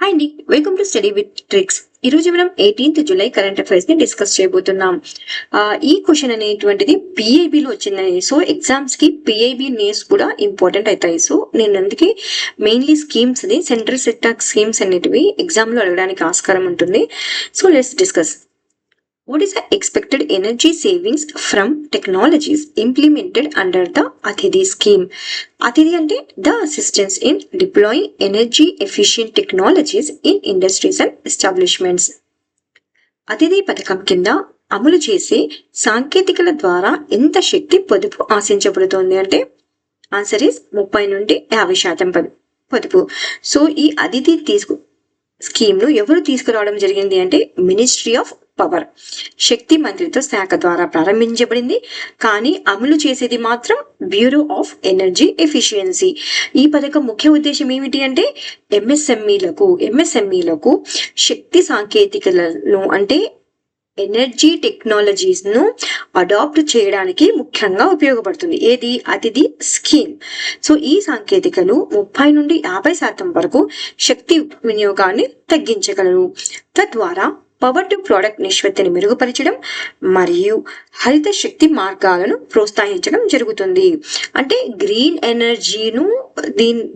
Hi అండి, welcome to study with tricks. ఈ రోజు మనం 18th జూలై కరెంట్ అఫైర్స్ ని డిస్కస్ చేయబోతున్నాం. ఈ క్వశ్చన్ అనేటువంటిది పిఐబి లో వచ్చిందని, సో ఎగ్జామ్స్ కి పిఐబి నేమ్స్ కూడా ఇంపార్టెంట్ అవుతాయి. సో నేను అందుకే mainly schemes the central sector schemes అనేటివి ఎగ్జామ్ లో అడగడానికి ఆస్కారం ఉంటుంది. So let's discuss. What is the expected energy savings from technologies implemented under the Athithi scheme? Athithi ante the assistance in deploying energy efficient technologies in industries and establishments. అతిథి పథకం కింద అమలు చేసే సాంకేతికల ద్వారా ఎంత శక్తి పొదుపు ఆశించబడుతోంది అంటే ఆన్సర్ ఇస్ 30 నుండి 50% పొదుపు. సో ఈ అతిథి స్కీమ్ ను ఎవరు తీసుకురావడం జరిగింది అంటే మినిస్ట్రీ ఆఫ్ పవర్, శక్తి మంత్రిత్వ శాఖ ద్వారా ప్రారంభించబడింది. కానీ అమలు చేసేది మాత్రం బ్యూరో ఆఫ్ ఎనర్జీ ఎఫిషియన్సీ. ఈ పథకం ముఖ్య ఉద్దేశం ఏమిటి అంటే ఎంఎస్ఎంఈలకు శక్తి సాంకేతికలను అంటే ఎనర్జీ టెక్నాలజీస్ ను అడాప్ట్ చేయడానికి ముఖ్యంగా ఉపయోగపడుతుంది. ఏది అతిథి స్కీమ్. సో ఈ సాంకేతికలు 30 నుండి 50% వరకు శక్తి వినియోగాన్ని తగ్గించగలరు. తద్వారా పవర్ టు ప్రోడక్ట్ నిష్పత్తిని మెరుగుపరచడం మరియు హరిత శక్తి మార్గాలను ప్రోత్సహించడం జరుగుతుంది. అంటే గ్రీన్ ఎనర్జీను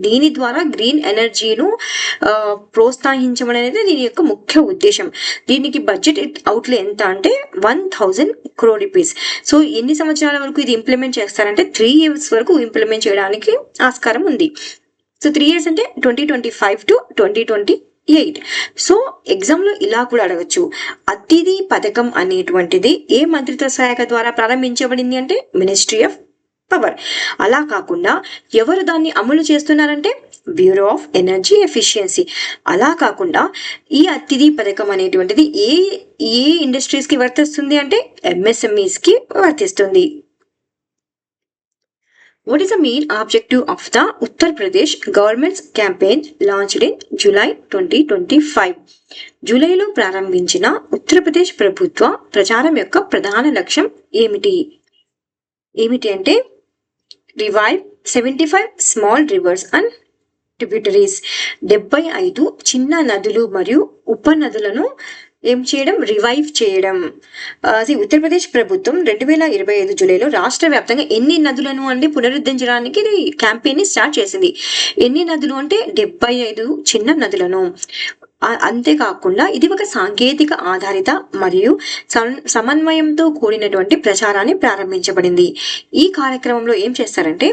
దీని ద్వారా గ్రీన్ ఎనర్జీను ప్రోత్సహించడం అనేది దీని యొక్క ముఖ్య ఉద్దేశం. దీనికి బడ్జెట్ అవుట్లే ఎంత అంటే 1000 crore rupees. సో ఎన్ని సంవత్సరాల వరకు ఇది ఇంప్లిమెంట్ చేస్తారంటే 3 years వరకు ఇంప్లిమెంట్ చేయడానికి ఆస్కారం ఉంది. సో 3 years అంటే 2025 to 2028. సో ఎగ్జామ్ లో ఇలా కూడా అడగచ్చు. అతిథి పథకం అనేటువంటిది ఏ మంత్రిత్వ శాఖ ద్వారా ప్రారంభించబడింది అంటే మినిస్ట్రీ ఆఫ్ పవర్. అలా కాకుండా ఎవరు దాన్ని అమలు చేస్తున్నారంటే బ్యూరో ఆఫ్ ఎనర్జీ ఎఫిషియన్సీ. అలా కాకుండా ఈ అతిథి పథకం అనేటువంటిది ఏ ఇండస్ట్రీస్ కి వర్తిస్తుంది అంటే ఎంఎస్ఎంఈస్ కి వర్తిస్తుంది. What is the main objective of the Uttar Pradesh government's campaign launched in July 2025? జూలైలో ప్రారంభించిన ఉత్తరప్రదేశ్ ప్రభుత్వ ప్రచారం యొక్క ప్రధాన లక్ష్యం ఏమిటి అంటే revive 75 small reverse and tributaries. 75 చిన్న నదులు మరియు ఉపనదులను ఏం చేయడం, రివైవ్ చేయడం. ఉత్తరప్రదేశ్ ప్రభుత్వం 2025 జూలైలో రాష్ట్ర వ్యాప్తంగా ఎన్ని నదులను అంటే పునరుద్ధరించడానికి క్యాంపెయిన్ ని స్టార్ట్ చేసింది. ఎన్ని నదులు అంటే 75 చిన్న నదులను. అంతేకాకుండా ఇది ఒక సాంకేతిక ఆధారిత మరియు సమన్వయంతో కూడినటువంటి ప్రచారాన్ని ప్రారంభించబడింది. ఈ కార్యక్రమంలో ఏం చేస్తారంటే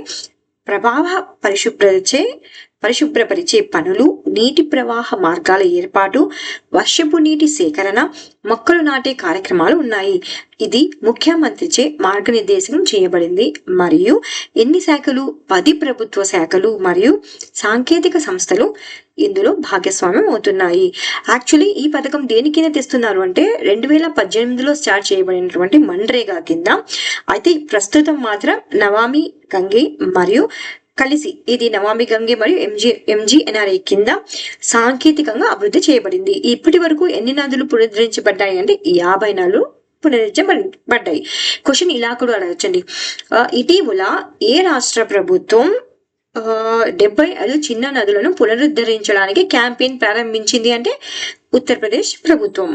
పరిశుభ్రపరిచే పనులు, నీటి ప్రవాహ మార్గాల ఏర్పాటు, వర్షపు నీటి సేకరణ, మొక్కలు నాటే కార్యక్రమాలు ఉన్నాయి. ఇది ముఖ్యమంత్రిచే మార్గనిర్దేశం చేయబడింది మరియు ఎన్ని శాఖలు 10 ప్రభుత్వ శాఖలు మరియు సాంకేతిక సంస్థలు ఇందులో భాగస్వామ్యం అవుతున్నాయి. యాక్చువల్లీ ఈ పథకం దేని కింద తెస్తున్నారు అంటే 2018లో స్టార్ట్ చేయబడినటువంటి మన్రేగా కింద. అయితే ప్రస్తుతం మాత్రం నమామి గంగే మరియు కలిసి ఇది నమామి గంగే మరియు ఎంజీఎన్ఆర్ఏ కింద సాంకేతికంగా అభివృద్ధి చేయబడింది. ఇప్పటి వరకు ఎన్ని నదులు పునరుద్ధరించబడ్డాయి అంటే 50 నదులు పునరుద్ధరించబడ్డాయి. క్వశ్చన్ ఇలా కూడా అడగచ్చండి. ఇటీవల ఏ రాష్ట్ర ప్రభుత్వం 75 చిన్న నదులను పునరుద్ధరించడానికి క్యాంపెయిన్ ప్రారంభించింది అంటే ఉత్తరప్రదేశ్ ప్రభుత్వం.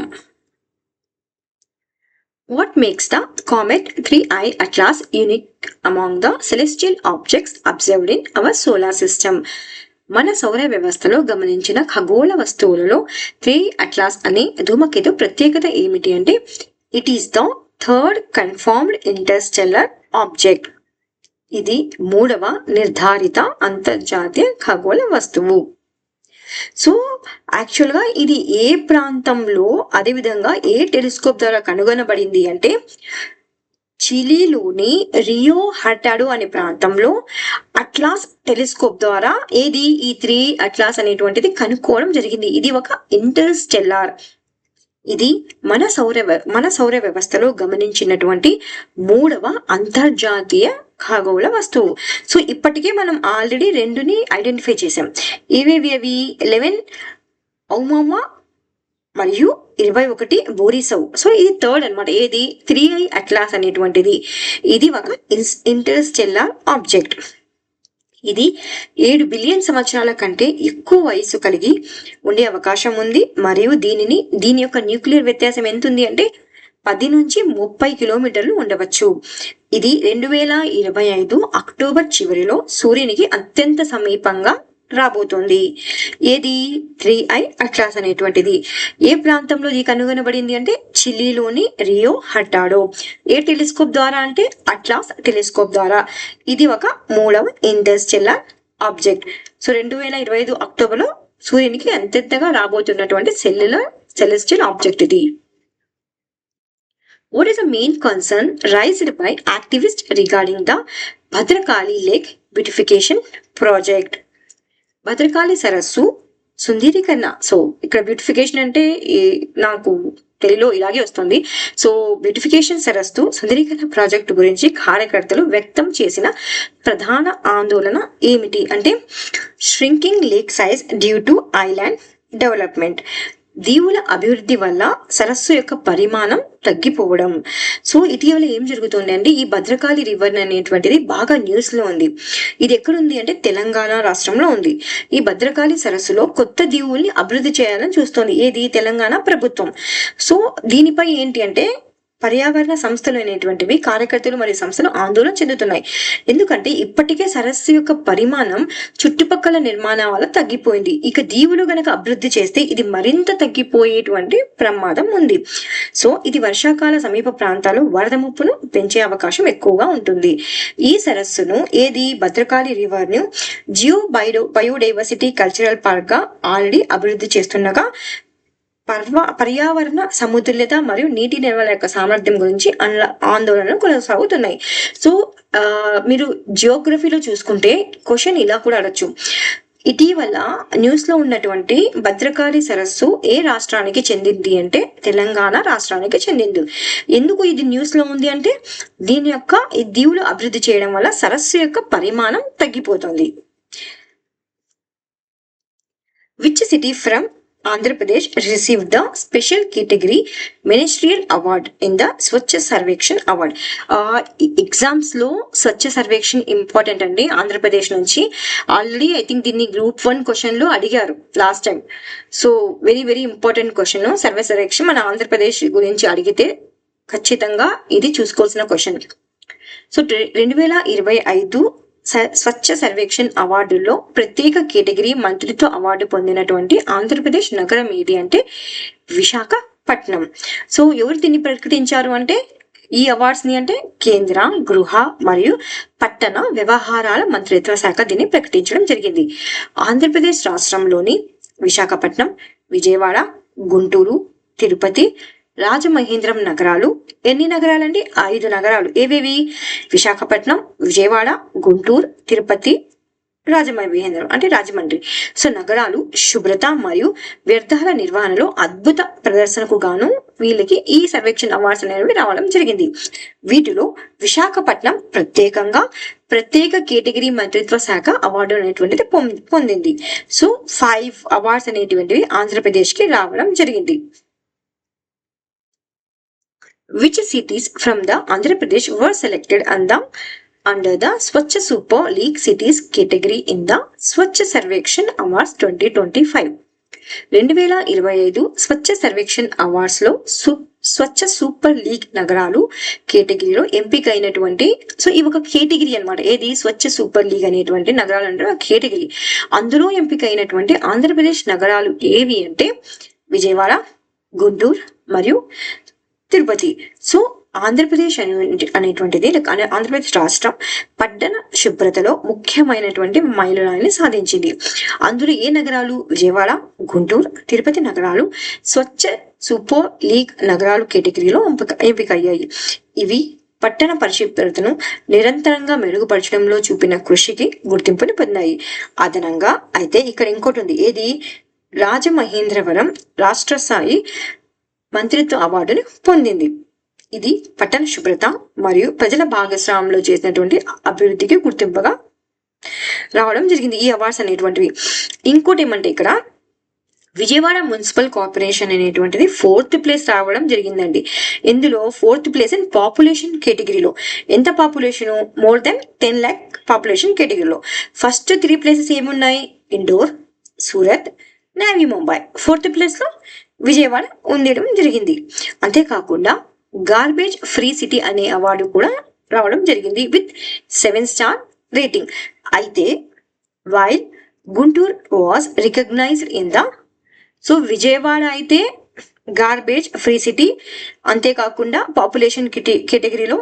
What makes the comet 3I Atlas unique among the celestial objects observed in our solar system? మన సౌర వ్యవస్థలో గమనించిన ఖగోళ వస్తువులలో 3 అట్లాస్ అనే ధూమకేతు ప్రత్యేకత ఏమిటి అంటే it is the third confirmed Interstellar object. ఇది 3వ నిర్ధారిత అంతర్జాతీయ ఖగోళ వస్తువు. సో యాక్చువల్గా ఇది ఏ ప్రాంతంలో, అదేవిధంగా ఏ టెలిస్కోప్ ద్వారా కనుగొనబడింది అంటే చిలీలోని రియో హర్టాడో అనే ప్రాంతంలో అట్లాస్ టెలిస్కోప్ ద్వారా ఈ 3 అట్లాస్ అనేటువంటిది కనుక్కోవడం జరిగింది. ఇది ఒక ఇంటర్స్టెల్లార్. ఇది మన సౌర వ్యవస్థలో గమనించినటువంటి 3వ అంతర్జాతీయ ఖగోళ వస్తువు. సో ఇప్పటికే మనం ఆల్రెడీ 2ని ఐడెంటిఫై చేసాం. ఇవేవి అవి 11 ఔమామా మరియు 21 బోరిసౌ. సో ఇది థర్డ్ అనమాట. 3I అట్లాస్ అనేటువంటిది ఇది ఒక ఇంటర్స్టెల్లార్ ఆబ్జెక్ట్. ఇది 7 బిలియన్ సంవత్సరాల కంటే ఎక్కువ వయసు కలిగి ఉండే అవకాశం ఉంది. మరియు దీని యొక్క న్యూక్లియర్ వ్యత్యాసం ఎంత ఉంది అంటే 10 నుంచి 30 కిలోమీటర్లు ఉండవచ్చు. ఇది 2025 అక్టోబర్ చివరిలో సూర్యునికి అత్యంత సమీపంగా రాబోతోంది. ఏది 3I అట్లాస్ అనేటువంటిది ఏ ప్రాంతంలో ఇది కనుగొనబడింది అంటే చిలీలోని రియో హర్టాడో. ఏ టెలిస్కోప్ ద్వారా అంటే అట్లాస్ టెలిస్కోప్ ద్వారా. ఇది ఒక మూడవ ఇంటర్స్టెల్లార్ ఆబ్జెక్ట్. సో 2025 అక్టోబర్లో సూర్యునికి అత్యంతగా రాబోతున్నటువంటి సెలెస్టియల్ ఆబ్జెక్ట్ ఇది. What is the main concern raised by activists regarding the Bhadrakali Lake beautification project? Bhadrakali సరస్సు సుందరీకరణ. సో ఇక్కడ బ్యూటిఫికేషన్ అంటే నాకు తెలుగులో ఇలాగే వస్తుంది. సో బ్యూటిఫికేషన్ సరస్సు సుందరీకరణ ప్రాజెక్టు గురించి కార్యకర్తలు వ్యక్తం చేసిన ప్రధాన ఆందోళన ఏమిటి అంటే shrinking lake size due to island development. దీవుల అభివృద్ధి వల్ల సరస్సు యొక్క పరిమాణం తగ్గిపోవడం. సో ఇటీవల ఏం జరుగుతుంది అంటే ఈ భద్రకాళి రివర్ అనేటువంటిది బాగా న్యూస్ లో ఉంది. ఇది ఎక్కడుంది అంటే తెలంగాణ రాష్ట్రంలో ఉంది. ఈ భద్రకాళి సరస్సులో కొత్త దీవుల్ని అభివృద్ధి చేయాలని చూస్తోంది ఏది తెలంగాణ ప్రభుత్వం. సో దీనిపై ఏంటి అంటే పర్యావరణ సంస్థలు అనేటువంటివి కార్యకర్తలు మరియు సంస్థలు ఆందోళన చెందుతున్నాయి. ఎందుకంటే ఇప్పటికే సరస్సు యొక్క పరిమాణం చుట్టుపక్కల నిర్మాణాల వల్ల తగ్గిపోయింది. ఇక దీవులు గనక అభివృద్ధి చేస్తే ఇది మరింత తగ్గిపోయేటువంటి ప్రమాదం ఉంది. సో ఇది వర్షాకాల సమీప ప్రాంతాల్లో వరద ముప్పును పెంచే అవకాశం ఎక్కువగా ఉంటుంది. ఈ సరస్సును ఏది భద్రకాళి రివర్ ను బయోడైవర్సిటీ కల్చరల్ పార్క్ గా ఆల్రెడీ అభివృద్ధి చేస్తుండగా పర్యావరణ సమతుల్యత మరియు నీటి నిల్వల యొక్క సామర్థ్యం గురించి ఆందోళనలు కొనసాగుతున్నాయి. సో మీరు జియోగ్రఫీలో చూసుకుంటే క్వశ్చన్ ఇలా కూడా అడగచ్చు. ఇటీవల న్యూస్ లో ఉన్నటువంటి భద్రకాళి సరస్సు ఏ రాష్ట్రానికి చెందింది అంటే తెలంగాణ రాష్ట్రానికి చెందింది. ఎందుకు ఇది న్యూస్ లో ఉంది అంటే దీని యొక్క ఈ దీవులు అభివృద్ధి చేయడం వల్ల సరస్సు యొక్క పరిమాణం తగ్గిపోతుంది. Which city from Andhra Pradesh received the special category ministerial award in the Swachh Sarvekshan award? Exams లో స్వచ్ఛ సర్వేక్షణ్ ఇంపార్టెంట్ అండి. ఆంధ్రప్రదేశ్ నుంచి ఆల్రెడీ ఐ థింక్ దీన్ని గ్రూప్ 1 క్వశ్చన్ లో అడిగారు last time. So very very important question. Survey Sarvekshan మన ఆంధ్రప్రదేశ్ గురించి అడిగితే ఖచ్చితంగా ఇది చూసుకోవాల్సిన క్వశ్చన్. సో 2025 స్వచ్ఛ సర్వేక్షణ్ అవార్డుల్లో ప్రత్యేక కేటగిరీ మంత్రిత్వ అవార్డు పొందినటువంటి ఆంధ్రప్రదేశ్ నగరం ఏది అంటే విశాఖపట్నం. సో ఎవరు దీన్ని ప్రకటించారు అంటే ఈ అవార్డ్స్ ని అంటే కేంద్ర గృహ మరియు పట్టణ వ్యవహారాల మంత్రిత్వ శాఖ దీన్ని ప్రకటించడం జరిగింది. ఆంధ్రప్రదేశ్ రాష్ట్రంలోని విశాఖపట్నం, విజయవాడ, గుంటూరు, తిరుపతి, రాజమహేంద్రం నగరాలు ఎన్ని నగరాలండి? 5 నగరాలు. ఏవేవి? విశాఖపట్నం, విజయవాడ, గుంటూరు, తిరుపతి, రాజమహేంద్రం అంటే రాజమండ్రి. సో నగరాలు శుభ్రత మరియు వ్యర్థాల నిర్వహణలో అద్భుత ప్రదర్శనకు గాను వీళ్ళకి ఈ సర్వేక్షణ అవార్డ్స్ అనేవి రావడం జరిగింది. వీటిలో విశాఖపట్నం ప్రత్యేకంగా ప్రత్యేక కేటగిరీ మంత్రిత్వ శాఖ అవార్డు అనేటువంటిది పొందింది. సో 5 అవార్డ్స్ అనేటువంటివి ఆంధ్రప్రదేశ్ కి రావడం జరిగింది. Which cities from the Andhra Pradesh were selected under the Swachh Super League Cities category in the Swachh Sarvekshan Awards 2025? 2025 Swachh Sarvekshan awards లో స్వచ్ఛ సూపర్ లీగ్ నగరాలు కేటగిరీలో ఎంపిక అయినటువంటి, సో ఇవి ఒక కేటగిరీ అనమాట. ఏది? స్వచ్ఛ సూపర్ లీగ్ అనేటువంటి నగరాలు అంటే ఒక కేటగిరీ. అందులో ఎంపిక అయినటువంటి ఆంధ్రప్రదేశ్ నగరాలు ఏవి అంటే విజయవాడ, గుంటూరు మరియు తిరుపతి. సో ఆంధ్రప్రదేశ్ అనేటువంటిది ఆంధ్రప్రదేశ్ రాష్ట్రం పట్టణ శుభ్రతలో ముఖ్యమైనటువంటి మైలురాయిని సాధించింది. అందులో ఏ నగరాలు? విజయవాడ, గుంటూరు, తిరుపతి నగరాలు స్వచ్ఛ సూపర్ లీగ్ నగరాలు కేటగిరీలో ఎంపికయ్యాయి. ఇవి పట్టణ పరిశుభ్రతను నిరంతరంగా మెరుగుపరచడంలో చూపిన కృషికి గుర్తింపుని పొందాయి. అదనంగా అయితే ఇక్కడ ఇంకోటి ఉంది. ఏది? రాజమహేంద్రవరం రాష్ట్ర స్థాయి మంత్రిత్వ అవార్డుని పొందింది. ఇది పట్టణ శుభ్రత మరియు ప్రజల భాగస్వామ్యంలో చేసినటువంటి అభివృద్ధికి గుర్తింపుగా రావడం జరిగింది ఈ అవార్డ్స్ అనేటువంటివి. ఇంకోటి ఏమంటే ఇక్కడ విజయవాడ మున్సిపల్ కార్పొరేషన్ అనేటువంటిది 4th ప్లేస్ రావడం జరిగిందండి. ఇందులో 4th ప్లేస్ ఇన్ పాపులేషన్ కేటగిరీలో. ఎంత population? More than 10 lakh population కేటగిరీలో. ఫస్ట్ 3 ప్లేసెస్ ఏమున్నాయి? ఇండోర్, సూరత్, నవీ ముంబై. 4th ప్లేస్ లో విజయవాడ ఉండడం జరిగింది. అంతేకాకుండా గార్బేజ్ ఫ్రీ సిటీ అనే అవార్డు కూడా రావడం జరిగింది విత్ 7 star రేటింగ్. అయితే while Guntur was recognized in the, so Vijayawada అయితే గార్బేజ్ ఫ్రీ సిటీ, అంతేకాకుండా పాపులేషన్ కేటగిరీలో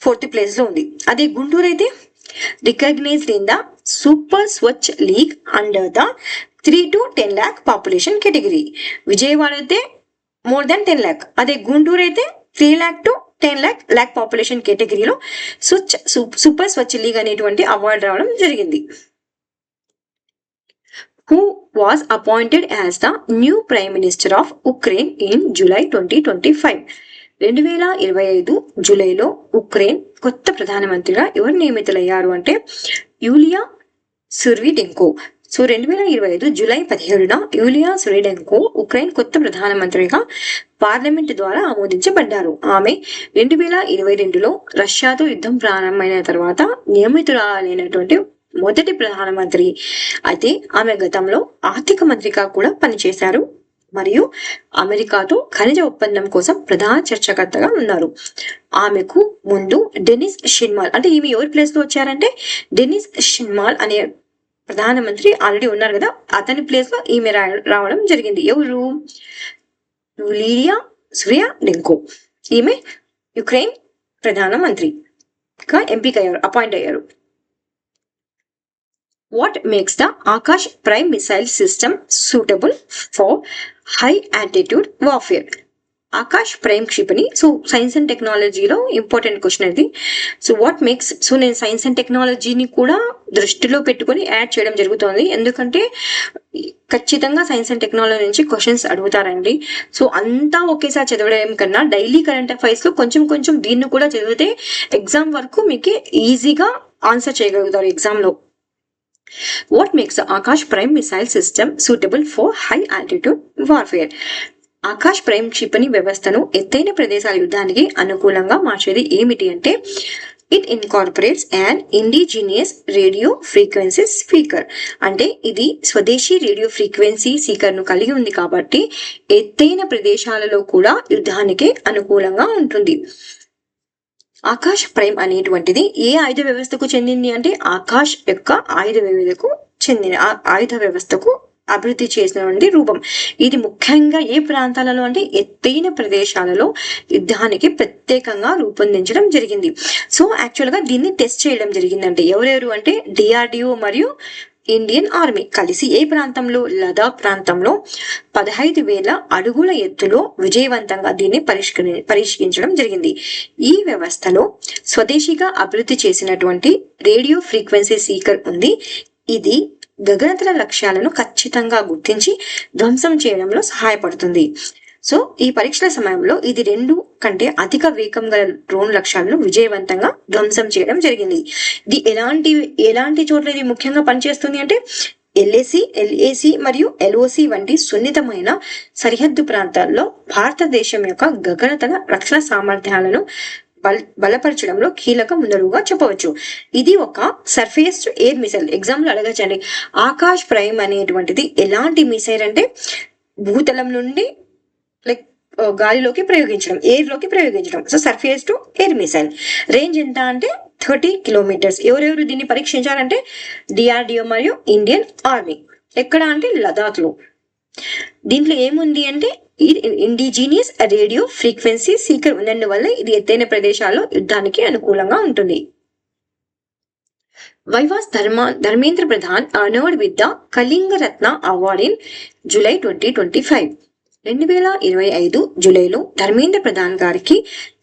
4th ప్లేస్ లో ఉంది. అదే గుంటూరు అయితే recognized in the super Swachh league under the 3 to 10 lakh population category. Vijayawada అయితే మోర్ దెన్ 10 lakh, అదే గుంటూరు అయితే 3 lakh to 10 lakh పాపులేషన్ కేటగిరీలో సూపర్ స్వచ్ఛ లీగ్ అనేటువంటి అవార్డు రావడం జరిగింది. Who was appointed as the new Prime Minister of Ukraine in July 2025? 2025 జూలైలో Ukraine కొత్త ప్రధానమంత్రిగా ఎవరు నియమితులయ్యారు అంటే యూలియా సుర్విడెంకో. సో 2025 జూలై 17న యూలియా సుర్విడెంకో ఉక్రెయిన్ కొత్త ప్రధానమంత్రిగా పార్లమెంట్ ద్వారా ఆమోదించబడ్డారు. ఆమె 2022లో రష్యాతో యుద్ధం ప్రారంభమైన తర్వాత నియమితురాలైనటువంటి మొదటి ప్రధానమంత్రి. అయితే ఆమె గతంలో ఆర్థిక మంత్రిగా కూడా పనిచేశారు మరియు అమెరికాతో ఖనిజ ఒప్పందం కోసం ప్రధాన చర్చకర్తగా ఉన్నారు. ఆమెకు ముందు డెనిస్ షిన్మాల్, అంటే ఈమె ఎవరి ప్లేస్ లో వచ్చారంటే డెనిస్ షిన్మాల్ అనే ప్రధానమంత్రి ఆల్రెడీ ఉన్నారు కదా, అతని ప్లేస్ లో ఈమె రావడం జరిగింది. ఎవరు? యూలియా సుర్విడెంకో. ఈమె యుక్రెయిన్ ప్రధానమంత్రిగా ఎంపికయ్యారు, అపాయింట్ అయ్యారు. What makes the Akash Prime Missile System suitable for high altitude warfare? Akash prime క్షిపణి. సో సైన్స్ అండ్ టెక్నాలజీలో ఇంపార్టెంట్ క్వశ్చన్ అది. సో వాట్ మేక్స్, సో నేను సైన్స్ అండ్ టెక్నాలజీని కూడా దృష్టిలో పెట్టుకొని యాడ్ చేయడం జరుగుతుంది, ఎందుకంటే ఖచ్చితంగా సైన్స్ అండ్ టెక్నాలజీ నుంచి క్వశ్చన్స్ అడుగుతారండి. సో అంతా ఒకేసారి చదవడం కన్నా డైలీ కరెంట్ అఫైర్స్ లో కొంచెం కొంచెం దీన్ని కూడా చదివితే ఎగ్జామ్ వరకు మీకు ఈజీగా ఆన్సర్ చేయగలుగుతారు ఎగ్జామ్ లో. What makes the Akash Prime Missile System suitable for high altitude warfare? Akash prime క్షిపణి వ్యవస్థను ఎత్తైన ప్రదేశాల యుద్ధానికి అనుకూలంగా మార్చేది ఏమిటి అంటే it incorporates and indigenous radio frequency speaker. అంటే ఇది స్వదేశీ రేడియో ఫ్రీక్వెన్సీ స్పీకర్ ను కలిగి ఉంది కాబట్టి ఎత్తైన ప్రదేశాలలో కూడా యుద్ధానికి అనుకూలంగా ఉంటుంది. ఆకాష్ ప్రైమ్ అనేటువంటిది ఏ ఆయుధ వ్యవస్థకు చెందింది అంటే ఆకాష్ యొక్క ఆయుధ వ్యవస్థకు అభివృద్ధి చేసినటువంటి రూపం. ఇది ముఖ్యంగా ఏ ప్రాంతాలలో అంటే ఎత్తైన ప్రదేశాలలో యుద్ధానికి ప్రత్యేకంగా రూపొందించడం జరిగింది. సో యాక్చువల్ గా దీన్ని టెస్ట్ చేయడం జరిగిందంటే ఎవరెవరు అంటే డిఆర్డిఓ మరియు ఇండియన్ ఆర్మీ కలిసి ఏ ప్రాంతంలో? లదాఖ్ ప్రాంతంలో 15,000 అడుగుల ఎత్తులో విజయవంతంగా దీన్ని పరీక్షించడం జరిగింది. ఈ వ్యవస్థలో స్వదేశీగా అభివృద్ధి చేసినటువంటి రేడియో ఫ్రీక్వెన్సీ స్పీకర్ ఉంది. ఇది గగనతల లక్ష్యాలను ఖచ్చితంగా గుర్తించి ధ్వంసం చేయడంలో సహాయపడుతుంది. సో ఈ పరీక్షల సమయంలో ఇది 2 కంటే అధిక వేగం గల డ్రోన్ లక్ష్యాలను విజయవంతంగా ధ్వంసం చేయడం జరిగింది. ఇది ఎలాంటి చోట్ల ఇది ముఖ్యంగా పనిచేస్తుంది అంటే ఎల్ఏసి మరియు ఎల్ఓసి వంటి సున్నితమైన సరిహద్దు ప్రాంతాల్లో భారతదేశం యొక్క గగనతల రక్షణ సామర్థ్యాలను బలపరచడంలో కీలక ముందడుగుగా చెప్పవచ్చు. ఇది ఒక surface to air missile. Exam లో అడగచ్చండి, ఆకాష్ ప్రైమ్ అనేటువంటిది ఎలాంటి మిసైల్ అంటే భూతలం నుండి లైక్ గాలిలోకి ప్రయోగించడం, ఎయిర్ లోకి ప్రయోగించడం. So surface to air missile. Range ఎంత అంటే 30 kilometers. ఎవరెవరు దీన్ని పరీక్షించారంటే డిఆర్డిఓ మరియు ఇండియన్ ఆర్మీ. ఎక్కడ అంటే లదాఖ్ లో. దీంట్లో ఏముంది అంటే ఇండిజినియస్ రేడియో ఫ్రీక్వెన్సీ స్పీకర్ ఉన్నందువల్ల ఇది ఎత్తైన ప్రదేశాల్లో యుద్ధానికి అనుకూలంగా ఉంటుంది. Why was Dharmendra Pradhan honored with the Kalinga Ratna award in July 2025? 2025 జూలైలో ధర్మేంద్ర ప్రధాన్ గారికి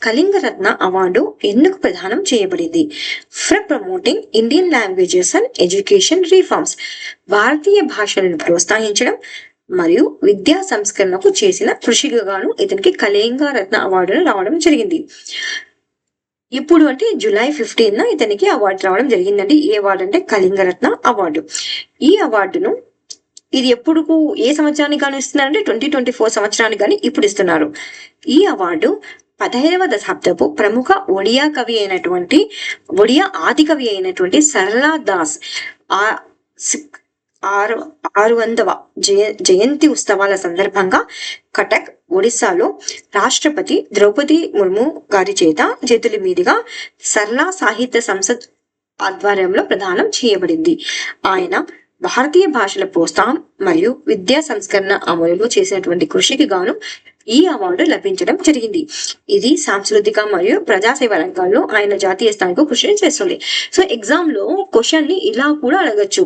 కళింగ రత్న అవార్డు ఎందుకు ప్రదానం చేయబడింది? For promoting Indian languages and education reforms. భారతీయ భాషలను ప్రోత్సహించడం మరియు విద్యా సంస్కరణకు చేసిన కృషికి గాను ఇతనికి కళింగ రత్న అవార్డును రావడం జరిగింది. ఇప్పుడు అంటే జూలై 15న ఇతనికి అవార్డు రావడం జరిగిందండి. ఈ అవార్డు అంటే కళింగ రత్న అవార్డు. ఈ అవార్డును ఇది ఎప్పుడు ఏ సంవత్సరానికి గాను ఇస్తున్నారంటే 2024 సంవత్సరానికి కానీ ఇప్పుడు ఇస్తున్నారు. ఈ అవార్డు 15వ దశాబ్దపు ప్రముఖ ఒడియా ఆది కవి అయినటువంటి సరళా దాస్ 600వ జయంతి ఉత్సవాల సందర్భంగా కటక్, ఒడిశాలో రాష్ట్రపతి ద్రౌపది ముర్ము గారి చేతుల మీదుగా సరళా సాహిత్య సంసద్ ఆధ్వర్యంలో ప్రదానం చేయబడింది. ఆయన భారతీయ భాషల ప్రోత్సాహం మరియు విద్యా సంస్కరణ అమలులో చేసినటువంటి కృషికి గాను ఈ అవార్డు లభించడం జరిగింది. ఇది సాంస్కృతిక మరియు ప్రజాసేవ రంగాల్లో ఆయన జాతీయ స్థాయికి కృషి చేస్తుంది. సో ఎగ్జామ్ లో క్వశ్చన్ ని ఇలా కూడా అడగచ్చు.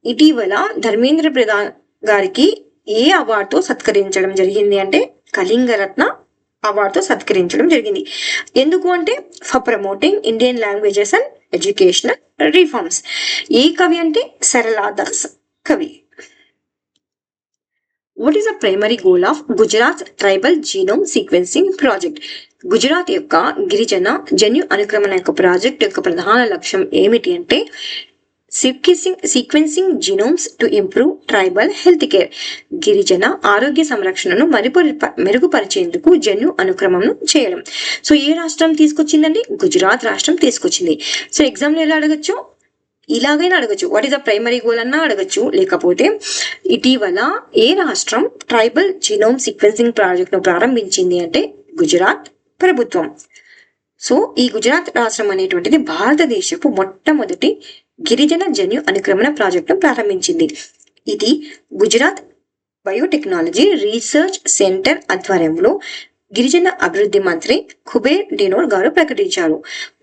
ఇటీవల ధర్మేంద్ర ప్రధాన్ గారికి ఏ అవార్డుతో సత్కరించడం జరిగింది అంటే కళింగరత్న అవార్డుతో సత్కరించడం జరిగింది. ఎందుకు అంటే for promoting Indian languages and educational reforms. ఏ కవి అంటే సరళా దాస్ కవి. What is the primary goal of Gujarat tribal genome sequencing project? Gujarat యొక్క గిరిజన జన్యు అనుక్రమణ యొక్క ప్రాజెక్ట్ యొక్క ప్రధాన లక్ష్యం ఏమిటి అంటే sequencing genomes to improve tribal health care. గిరిజన ఆరోగ్య సంరక్షణను మెరుగుపరిచేందుకు జన్యు అనుక్రమణను చేయడం. సో ఏ రాష్ట్రం తీసుకొచ్చిందండి? గుజరాత్ రాష్ట్రం తీసుకొచ్చింది. సో ఎగ్జామ్ లో ఎలా అడగచ్చు? ఇలాగైనా అడగచ్చు. What is the primary goal అన్నా అడగచ్చు. లేకపోతే ఇటీవల ఏ రాష్ట్రం ట్రైబల్ జీనోమ్ సీక్వెన్సింగ్ ప్రాజెక్ట్ ను ప్రారంభించింది అంటే గుజరాత్ ప్రభుత్వం. సో ఈ గుజరాత్ రాష్ట్రం అనేటువంటిది భారతదేశపు మొట్టమొదటి గిరిజన జన్యు అనుక్రమణ ప్రాజెక్టును ప్రారంభించింది. ఇది గుజరాత్ బయోటెక్నాలజీ రీసెర్చ్ సెంటర్ ఆధ్వర్యంలో గిరిజన అభివృద్ధి మంత్రి కుబేర్ డినోర్ గారు ప్రకటించారు.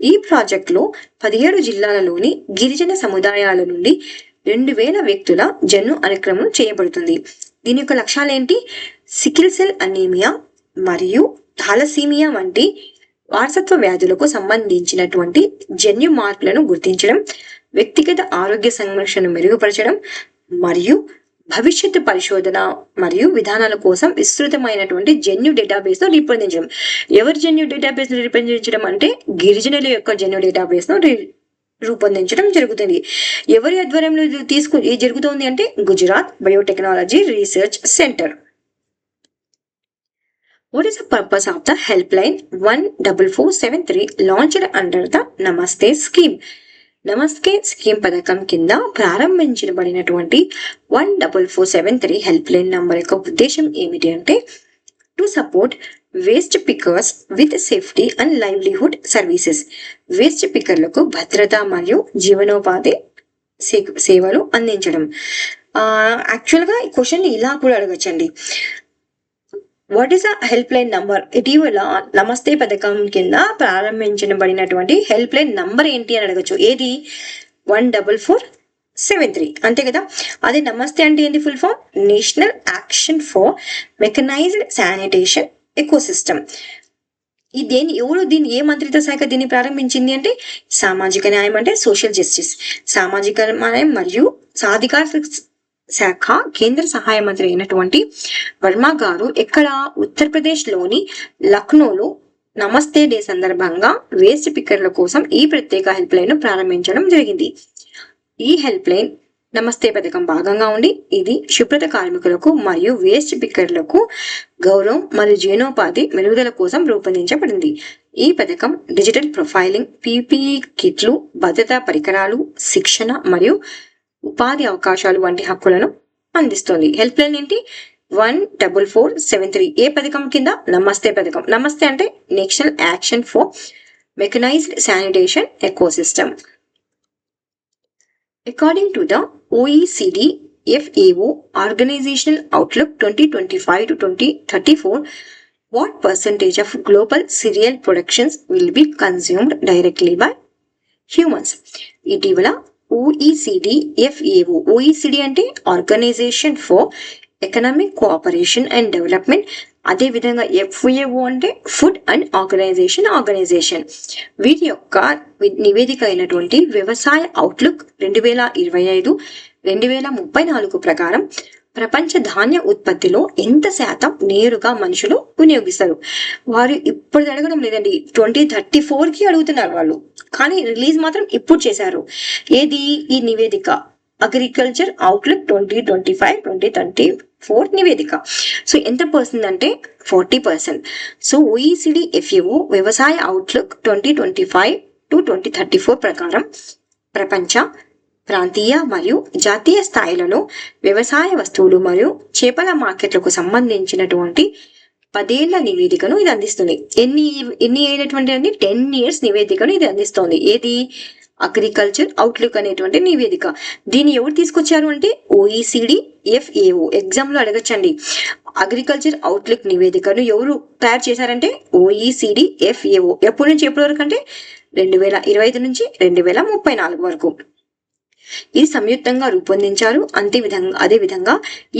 ఈ ప్రాజెక్టులో 17 జిల్లాలలోని గిరిజన సముదాయాల నుండి 2000 వ్యక్తుల జన్యు అనుక్రమణం చేయబడుతుంది. దీని యొక్క లక్ష్యాలేంటి? సికిల్ సెల్ అనీమియా మరియు థాలసీమియా వంటి వారసత్వ వ్యాధులకు సంబంధించినటువంటి జన్యు మార్పులను గుర్తించడం, వ్యక్తిగత ఆరోగ్య సంరక్షణను మెరుగుపరచడం మరియు భవిష్యత్తు పరిశోధన మరియు విధానాల కోసం విస్తృతమైనటువంటి జన్యు డేటాబేస్ ను రూపొందించడం. ఎవరి జన్యు డేటాబేస్ ను రూపొందించడం అంటే గిరిజనుల యొక్క జన్యు డేటాబేస్ ను రూపొందించడం జరుగుతుంది. ఎవరి ఆధ్వర్యంలో జరుగుతుంది అంటే Gujarat biotechnology research centre. What is the purpose of the helpline 14473 launched under the Namaste scheme? నమస్తే స్కీమ్ పథకం కింద ప్రారంభించబడినటువంటి 14473 హెల్ప్ లైన్ నంబర్ యొక్క ఉద్దేశం ఏమిటి అంటే to support waste pickers with safety and livelihood services. Waste పికర్లకు భద్రత మరియు జీవనోపాధి సేవలు అందించడం. యాక్చువల్గా ఈ క్వశ్చన్ ఇలా కూడా అడగచ్చండి. What is a help line number? ఇటీవల నమస్తే పథకం కింద ప్రారంభించబడినటువంటి హెల్ప్ లైన్ నంబర్ ఏంటి అని అడగచ్చు. ఏది? 14473 అంతే కదా. అదే నమస్తే అంటే ఏంటి full form? National action for mechanized sanitation ecosystem. దీన్ని ఏ మంత్రిత్వ శాఖ దీన్ని ప్రారంభించింది అంటే సామాజిక న్యాయం అంటే సోషల్ జస్టిస్, సామాజిక న్యాయం మరియు సాధికార శాఖ కేంద్ర సహాయ మంత్రి అయినటువంటి వర్మ గారు ఇక్కడ ఉత్తరప్రదేశ్ లోని లక్నోలో నమస్తే డే సందర్భంగా వేస్ట్ పిక్కర్ల కోసం ఈ ప్రత్యేక హెల్ప్ లైన్ ను ప్రారంభించడం జరిగింది. ఈ హెల్ప్ లైన్ నమస్తే పథకం భాగంగా ఉండి ఇది శుభ్రత కార్మికులకు మరియు వేస్ట్ పిక్కర్లకు గౌరవం మరియు జీవనోపాధి మెరుగుదల కోసం రూపొందించబడింది. ఈ పథకం డిజిటల్ ప్రొఫైలింగ్, పీపీఈ కిట్లు, భద్రతా పరికరాలు, శిక్షణ మరియు ఉపాధి అవకాశాలు వంటి హక్కులను అందిస్తుంది. హెల్ప్ లైన్ ఏంటి? 14473. ఏ పథకం కింద? నమస్తే పథకం. నమస్తే అంటే national action for mechanized sanitation ecosystem. According to the OECD FAO Organizational Outlook 2025 to 2034, what percentage of global cereal productions will be consumed directly by humans? ఇటీవల OECD FAO, OECD అంటే organization for economic cooperation and development, అదే విధంగా FAO అంటే food and organisation. వీటి యొక్క నివేదిక అయినటువంటి వ్యవసాయ అవుట్లుక్ 2025-2034 ప్రకారం ప్రపంచ ధాన్య ఉత్పత్తిలో ఎంత శాతం నేరుగా మనుషులు వినియోగిస్తారు? వారు ఇప్పుడు అడగడం లేదండి, 2034కి అడుగుతున్నారు వాళ్ళు, కానీ రిలీజ్ మాత్రం ఇప్పుడు చేశారు. ఏది? ఈ నివేదిక అగ్రికల్చర్ అవుట్లుక్ 2025-2034 నివేదిక. సో ఎంత పర్సెంట్ అంటే 40%. సో OECD FAO వ్యవసాయ అవుట్లుక్ 2025-2034 ప్రకారం ప్రపంచ, ప్రాంతీయ మరియు జాతీయ స్థాయిలలో వ్యవసాయ వస్తువులు మరియు చేపల మార్కెట్లకు సంబంధించినటువంటి 10 ఏళ్ల నివేదికను ఇది అందిస్తుంది. ఎన్ని అయినటువంటి 10 years నివేదికను ఇది అందిస్తోంది. ఏది? అగ్రికల్చర్ అవుట్లుక్ అనేటువంటి నివేదిక. దీన్ని ఎవరు తీసుకొచ్చారు అంటే OECD FAO. ఎగ్జామ్ లో అడగచ్చండి. అగ్రికల్చర్ అవుట్లుక్ నివేదికను ఎవరు తయారు చేశారంటే OECD FAO. ఎప్పటి నుంచి ఎప్పటి వరకు అంటే 2025 నుంచి 2034 వరకు ఇది సంయుక్తంగా రూపొందించారు. అదే విధంగా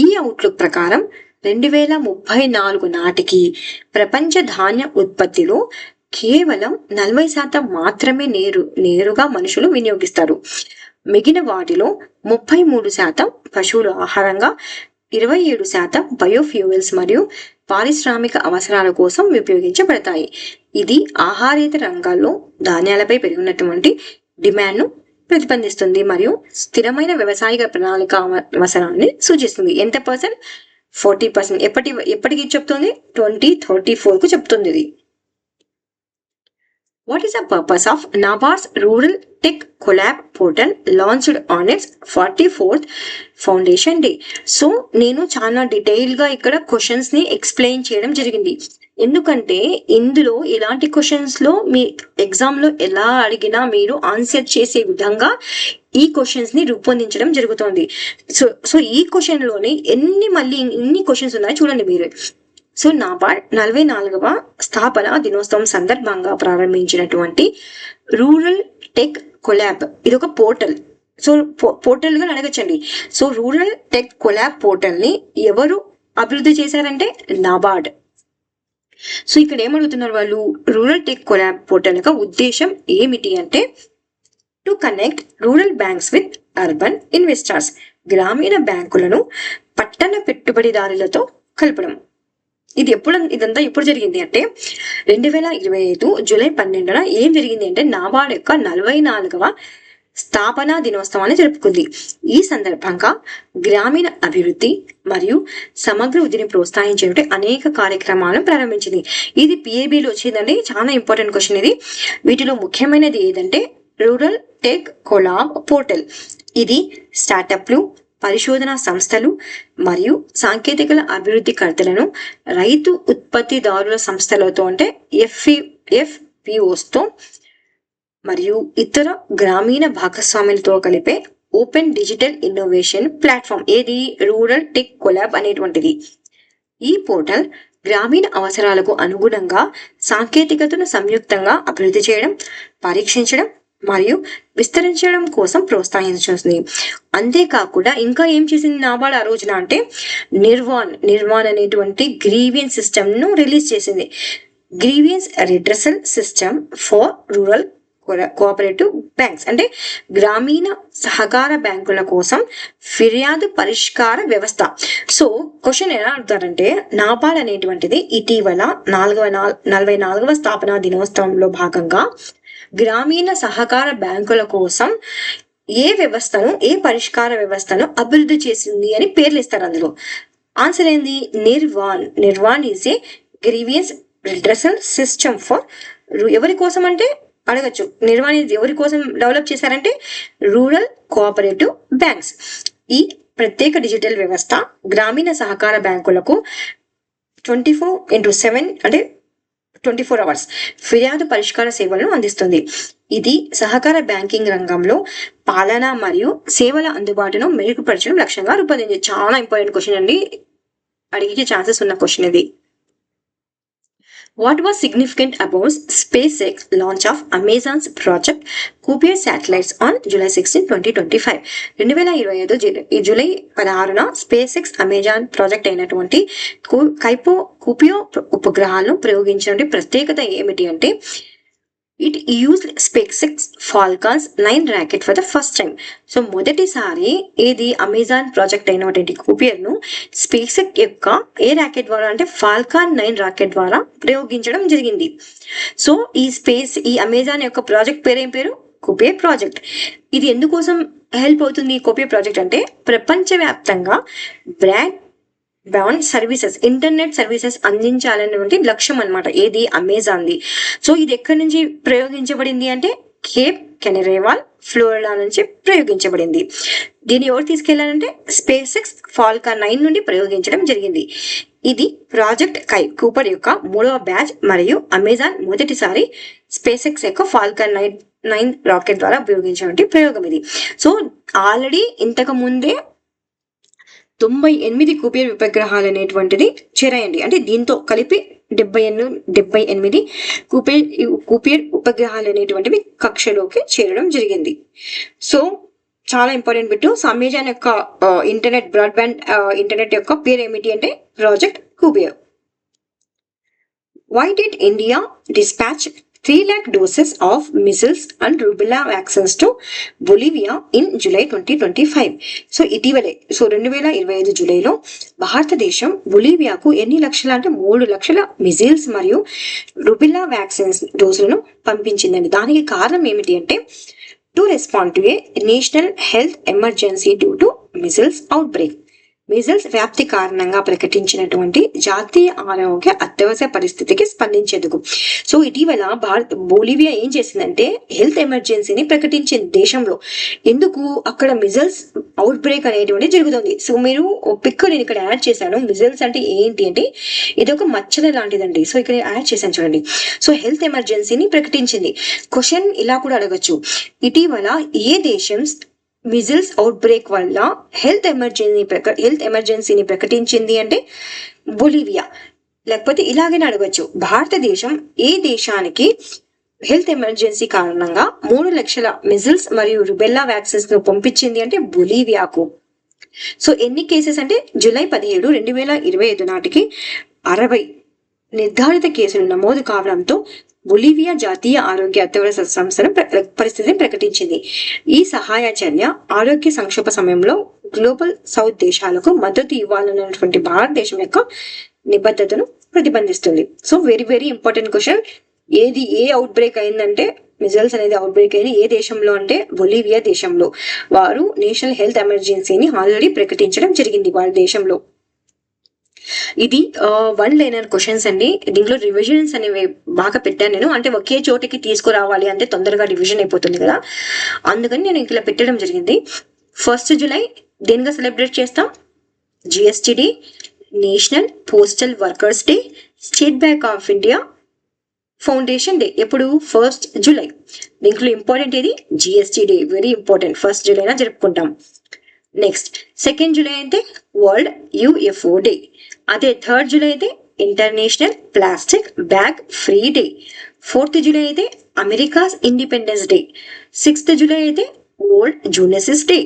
ఈ అవుట్లుక్ ప్రకారం 2034 నాటికి ప్రపంచ ధాన్య ఉత్పత్తిలో కేవలం 40% మాత్రమే నేరుగా మనుషులు వినియోగిస్తారు. మిగిలిన వాటిలో 33% పశువుల ఆహారంగా, 27% బయోఫ్యూయల్స్ మరియు పారిశ్రామిక అవసరాల కోసం ఉపయోగించబడతాయి. ఇది ఆహారేతర రంగాల్లో ధాన్యాలపై పెరిగినటువంటి డిమాండ్ను ప్రతిబంధిస్తుంది మరియు స్థిరమైన వ్యవసాయ ప్రణాళిక అవసరాన్ని సూచిస్తుంది. ఎంత పర్సెంట్? 40%. ఎప్పటికి చెప్తుంది? 2034కు చెప్తుంది ఇది. What is the purpose of NABARD's Rural Tech Collab portal launched on its 44th Foundation Day? So నేను చాలా డీటెయిల్ గా ఇక్కడ క్వశ్చన్స్ ని ఎక్స్ప్లెయిన్ చేయడం జరిగింది. ఎందుకంటే ఇందులో ఇలాంటి క్వశ్చన్స్ లో మీ ఎగ్జామ్ లో ఎలా అడిగినా మీరు ఆన్సర్ చేసే విధంగా ఈ క్వశ్చన్స్ ని రూపొందించడం జరుగుతోంది. సో ఈ క్వశ్చన్ లోని ఎన్ని క్వశ్చన్స్ ఉన్నాయో చూడండి మీరు. సో నాబార్డ్ 44వ స్థాపన దినోత్సవం సందర్భంగా ప్రారంభించినటువంటి రూరల్ టెక్ కొలాబ్ ఇది ఒక పోర్టల్. సో పోర్టల్ గా అడగచ్చండి. So rural tech collab portal ని ఎవరు అభివృద్ధి చేశారంటే నాబార్డ్. సో ఇక్కడ ఏమడుగుతున్నారు వాళ్ళు? రూరల్ టెక్ కొలాబ్ పోర్టల్ యొక్క ఉద్దేశం ఏమిటి అంటే to connect rural banks with urban investors. గ్రామీణ బ్యాంకులను పట్టణ పెట్టుబడిదారులతో కలపడం. ఇదంతా ఎప్పుడు జరిగింది అంటే 2025 జూలై 12న ఏం జరిగింది అంటే నాబార్డ్ యొక్క 44వ స్థాపనా దినోత్సవాన్ని జరుపుకుంది. ఈ సందర్భంగా గ్రామీణ అభివృద్ధి మరియు సమగ్ర వృద్ధిని ప్రోత్సహించేటువంటి అనేక కార్యక్రమాలను ప్రారంభించింది. ఇది PABలో వచ్చిందండి. చాలా ఇంపార్టెంట్ క్వశ్చన్ ఇది. వీటిలో ముఖ్యమైనది ఏదంటే రూరల్ టెక్ కొలాబ్ పోర్టల్. ఇది స్టార్టప్లు, పరిశోధనా సంస్థలు మరియు సాంకేతికల అభివృద్ధికర్తలను రైతు ఉత్పత్తిదారుల సంస్థలతో అంటే FPOస్తో మరియు ఇతర గ్రామీణ భాగస్వాములతో కలిపే ఓపెన్ డిజిటల్ ఇన్నోవేషన్ ప్లాట్ఫామ్. ఏది? రూరల్ టెక్ కొలాబ్ అనేటువంటిది. ఈ పోర్టల్ గ్రామీణ అవసరాలకు అనుగుణంగా సాంకేతికతను సంయుక్తంగా అభివృద్ధి చేయడం, పరీక్షించడం మరియు విస్తరించడం కోసం ప్రోత్సహించింది. అంతేకాకుండా ఇంకా ఏం చేసింది నాబార్డ్ ఆ రోజున అంటే నిర్వాన్ అనేటువంటి గ్రీవియన్స్ సిస్టమ్ ను రిలీజ్ చేసింది. Grievance redressal system for rural cooperative banks అంటే గ్రామీణ సహకార బ్యాంకుల కోసం ఫిర్యాదు పరిష్కార వ్యవస్థ. సో క్వశ్చన్ ఎలా అడుగుతారంటే నాబార్డ్ అనేటువంటిది ఇటీవల 44వ స్థాపనా దినోత్సవంలో భాగంగా గ్రామీణ సహకార బ్యాంకుల కోసం ఏ పరిష్కార వ్యవస్థను అభివృద్ధి చేసింది అని పేర్లు ఇస్తారు. అందులో ఆన్సర్ ఏంది? Nirvan is a grievance redressal system for ఎవరి కోసం అంటే అడగచ్చు. నిర్వాన్ ఎవరి కోసం డెవలప్ చేశారంటే రూరల్ కోఆపరేటివ్ బ్యాంక్స్. ఈ ప్రత్యేక డిజిటల్ వ్యవస్థ గ్రామీణ సహకార బ్యాంకులకు 24/7 అంటే 24 hours ఫిర్యాదు పరిష్కార సేవలను అందిస్తుంది. ఇది సహకార బ్యాంకింగ్ రంగంలో పాలన మరియు సేవల అందుబాటును మెరుగుపరచడం లక్ష్యంగా రూపొందింది. చాలా ఇంపార్టెంట్ క్వశ్చన్ అండి. అడిగే ఛాన్సెస్ ఉన్న క్వశ్చన్ ఇది. What was significant about SpaceX launch of Amazon's project Kuiper satellites on July 16, 2025? 2025 July 16న SpaceX అమెజాన్ ప్రాజెక్ట్ అయినటువంటి కుపియో ఉపగ్రహాలను ప్రయోగించిన ప్రత్యేకత ఏమిటి అంటే it used SpaceX Falcon 9 rocket for the first time. So మొదటిసారి ఏది అమెజాన్ ప్రాజెక్ట్ అయినటువంటి కుపియర్ ను SpaceX యొక్క ఏ రాకెట్ ద్వారా అంటే Falcon 9 రాకెట్ ద్వారా ప్రయోగించడం జరిగింది. సో ఈ అమెజాన్ యొక్క ప్రాజెక్ట్ పేరు కుపియర్ ప్రాజెక్ట్. ఇది ఎందుకోసం హెల్ప్ అవుతుంది ఈ కోపియా ప్రాజెక్ట్ అంటే? ప్రపంచవ్యాప్తంగా broadband services, internet services అందించాలనేటువంటి లక్ష్యం అనమాట. ఏది? అమెజాన్ది. సో ఇది ఎక్కడి నుంచి ప్రయోగించబడింది అంటే కేప్ కెనరేవాల్, ఫ్లోరిడా నుంచి ప్రయోగించబడింది. దీన్ని ఎవరు తీసుకెళ్లారంటే స్పేస్ ఎక్స్ ఫాల్కన్ 9 నుండి ప్రయోగించడం జరిగింది. ఇది ప్రాజెక్ట్ కూపర్ యొక్క 3వ బ్యాచ్ మరియు అమెజాన్ మొదటిసారి స్పేస్ ఎక్స్ యొక్క ఫాల్కన్ 9 రాకెట్ ద్వారా ఉపయోగించినటువంటి ప్రయోగం ఇది. సో ఆల్రెడీ ఇంతకు ముందే 98 కుబేర్ ఉపగ్రహాలు అనేటువంటిది చేరాయండి. అంటే దీంతో కలిపి 78 కుబేర్ ఉపగ్రహాలు అనేటువంటివి కక్షలోకి చేరడం జరిగింది. సో చాలా ఇంపార్టెంట్ బిట్. అమెజాన్ యొక్క ఇంటర్నెట్ బ్రాడ్బ్యాండ్ ఇంటర్నెట్ యొక్క పేరు ఏమిటి అంటే project Kuber. Why did India dispatch 3 lakh doses of measles and rubella vaccines to Bolivia in July 2025? So ఇటీవలే 2025 జూలైలో భారతదేశం బొలీవియాకు ఎన్ని లక్షల అంటే 3 లక్షల మిజిల్స్ మరియు రుబెల్లా వ్యాక్సిన్స్ డోసులను పంపించిందండి. దానికి కారణం ఏమిటి అంటే to respond to A national health emergency due to measles out break. Measles వ్యాప్తి కారణంగా ప్రకటించినటువంటి జాతీయ ఆరోగ్య అత్యవసర పరిస్థితికి స్పందించేందుకు. సో ఇటీవల బొలీవియా ఏం చేసిందంటే హెల్త్ ఎమర్జెన్సీని ప్రకటించింది దేశంలో. ఎందుకు? అక్కడ మిజిల్స్ అవుట్ బ్రేక్ అనేటువంటి జరుగుతుంది. సో మీరు పిక్ నేను ఇక్కడ యాడ్ చేశాను. మిజిల్స్ అంటే ఏంటి అంటే ఇది ఒక మచ్చల లాంటిదండి. సో ఇక్కడ యాడ్ చేశాను చూడండి. సో హెల్త్ ఎమర్జెన్సీని ప్రకటించింది. క్వశ్చన్ ఇలా కూడా అడగచ్చు, ఇటీవల ఏ దేశం మిజిల్స్ అవుట్ బ్రేక్ వల్ల హెల్త్ ఎమర్జెన్సీని ప్రకటించింది అంటే బొలీవియా. లేకపోతే ఇలాగైనా అడగచ్చు, భారతదేశం ఏ దేశానికి హెల్త్ ఎమర్జెన్సీ కారణంగా 3 లక్షల మిజిల్స్ మరియు రుబెల్లా వ్యాక్సిన్స్ ను పంపించింది అంటే బొలీవియాకు. సో ఎన్ని కేసెస్ అంటే జూలై 17, 2025 నాటికి 60 నిర్ధారిత కేసులు నమోదు కావడంతో బొలీవియా జాతీయ ఆరోగ్య అత్యవసర సంస్థను పరిస్థితిని ప్రకటించింది. ఈ సహాయ చర్య ఆరోగ్య సంక్షోభ సమయంలో గ్లోబల్ సౌత్ దేశాలకు మద్దతు ఇవ్వాలన్నటువంటి భారతదేశం యొక్క నిబద్ధతను ప్రతిబంధిస్తుంది. So very very important question. ఏ అవుట్ బ్రేక్ అయిందంటే మిజల్స్ అనేది అవుట్ బ్రేక్ అయింది ఏ దేశంలో అంటే బొలీవియా దేశంలో. వారు నేషనల్ హెల్త్ ఎమర్జెన్సీని ఆల్రెడీ ప్రకటించడం జరిగింది వారి దేశంలో. ఇది 1 లైనర్ క్వశ్చన్స్ అండి. దీంట్లో రివిజన్స్ అనేవి బాగా పెట్టాను నేను. అంటే ఒకే చోటికి తీసుకురావాలి అంటే తొందరగా రివిజన్ అయిపోతుంది కదా, అందుకని నేను ఇలా పెట్టడం జరిగింది. 1 జూలై దేనిగా సెలబ్రేట్ చేస్తాం? GST day, national postal workers day, State Bank of India foundation day. ఎప్పుడు? 1 జూలై. దీంట్లో ఇంపార్టెంట్ ఏది? GST day. Very important. 1 జూలైనా జరుపుకుంటాం. నెక్స్ట్ 2 జూలై అయితే వరల్డ్ యుఎఫ్ఓ డే. అదే 3 జూలై అయితే international plastic bag free day. 4th July అయితే America's independence day. 6th July అయితే world zoonoses day.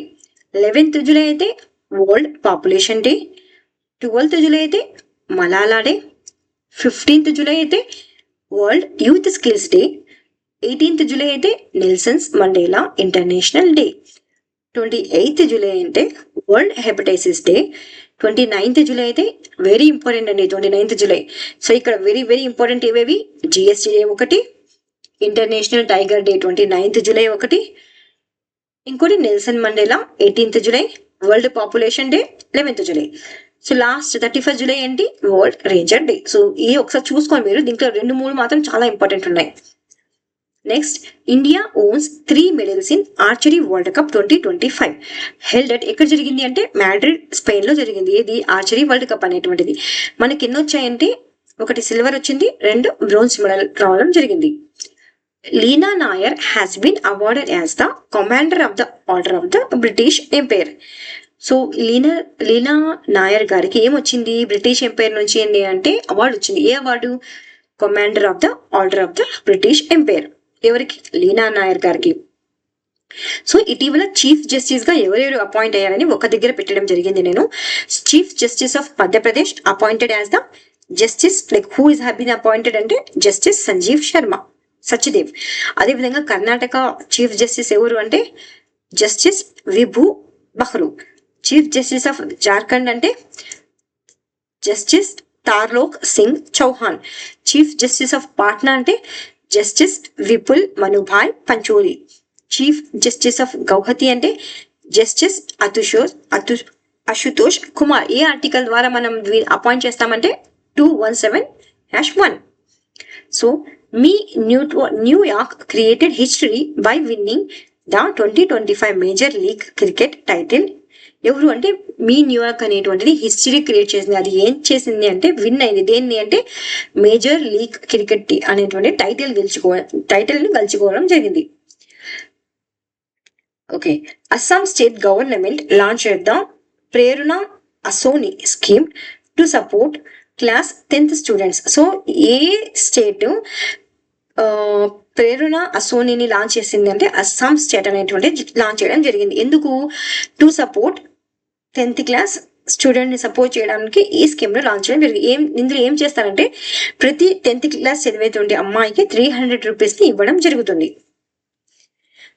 11th July అయితే world population day. 12th July అయితే Malala day. 15th July అయితే world youth skills day. 18th July అయితే Nelson's Mandela international day. 28th July అంటే world hepatitis day. 29th July అయితే very important అండి. 29th July. So ఇక్కడ very very important ఏవేవి? GST day ఒకటి, international tiger day 29th July ఒకటి, ఇంకోటి Nelson Mandela 18th July, world population day 11th July. So last 31st July ఏంటి? World ranger day. So ఈ ఒకసారి చూసుకోండి మీరు. దీంట్లో 2-3 మాత్రం చాలా ఇంపార్టెంట్ ఉన్నాయి. Next India owns 3 medals in archery world cup 2025 held at ఎక్కడ జరిగింది అంటే మాడ్రిడ్, స్పెయిన్ లో జరిగింది. ఏది? ఆర్చరీ వరల్డ్ కప్ అనేటువంటిది. మనకి ఎన్ని వచ్చాయంటే 1 సిల్వర్ వచ్చింది, 2 బ్రోంజ్ మెడల్ రావడం జరిగింది. Leena Nair has been awarded as the commander of the order of the British empire. So Leena Nair గారికి ఏమొచ్చింది బ్రిటిష్ ఎంపైర్ నుంచి అంటే అవార్డు వచ్చింది. ఏ award? Commander of the order of the British empire. ఎవరికి? లీనా నాయర్ గారికి. సో ఇటీవల చీఫ్ జస్టిస్ గా ఎవరెవరు అపాయింట్ అయ్యారని ఒక దగ్గర పెట్టడం జరిగింది నేను. Chief justice of Madhya Pradesh appointed as the justice like who is have been appointed అంటే జస్టిస్ సంజీవ్ శర్మ సచ్దేవ్. అదేవిధంగా కర్ణాటక చీఫ్ జస్టిస్ ఎవరు అంటే justice Vibhu Bakhru. Chief justice of Jharkhand అంటే justice Tarlok Singh Chauhan. Chief justice of Patna అంటే justice Vipul Manubhai Pancholi. Chief justice of Gauhati అంటే జస్టిస్ అశుతోష్ కుమార్. ఏ ఆర్టికల్ ద్వారా మనం అపాయింట్ చేస్తామంటే 217-1. సో మీ New York created history by winnowing the 2025 major league cricket title. ఎవరు అంటే మీ న్యూయార్క్ అనేటువంటిది హిస్టరీ క్రియేట్ చేసింది. అది ఏం చేసింది అంటే విన్ అయింది. దేన్ని అంటే మేజర్ లీగ్ క్రికెట్ అనేటువంటి టైటిల్ని గెలుచుకోవడం జరిగింది. Okay, Assam state government launched the Prerana Asoni scheme to support class 10th students. So ఏ స్టేట్ ప్రేరణ అసోనిని లాంచ్ చేసింది అంటే అస్సాం స్టేట్ అనేటువంటి లాంచ్ చేయడం జరిగింది. ఎందుకు? To support 10th class student ని సపోర్ట్ చేయడానికి ఈ స్కీమ్ ను లాంచ్ చేయడం జరిగింది. ఇందులో ఏం చేస్తారంటే ప్రతి 10th క్లాస్ చదివేటువంటి అమ్మాయికి 300 రూపీస్ ని ఇవ్వడం జరుగుతుంది.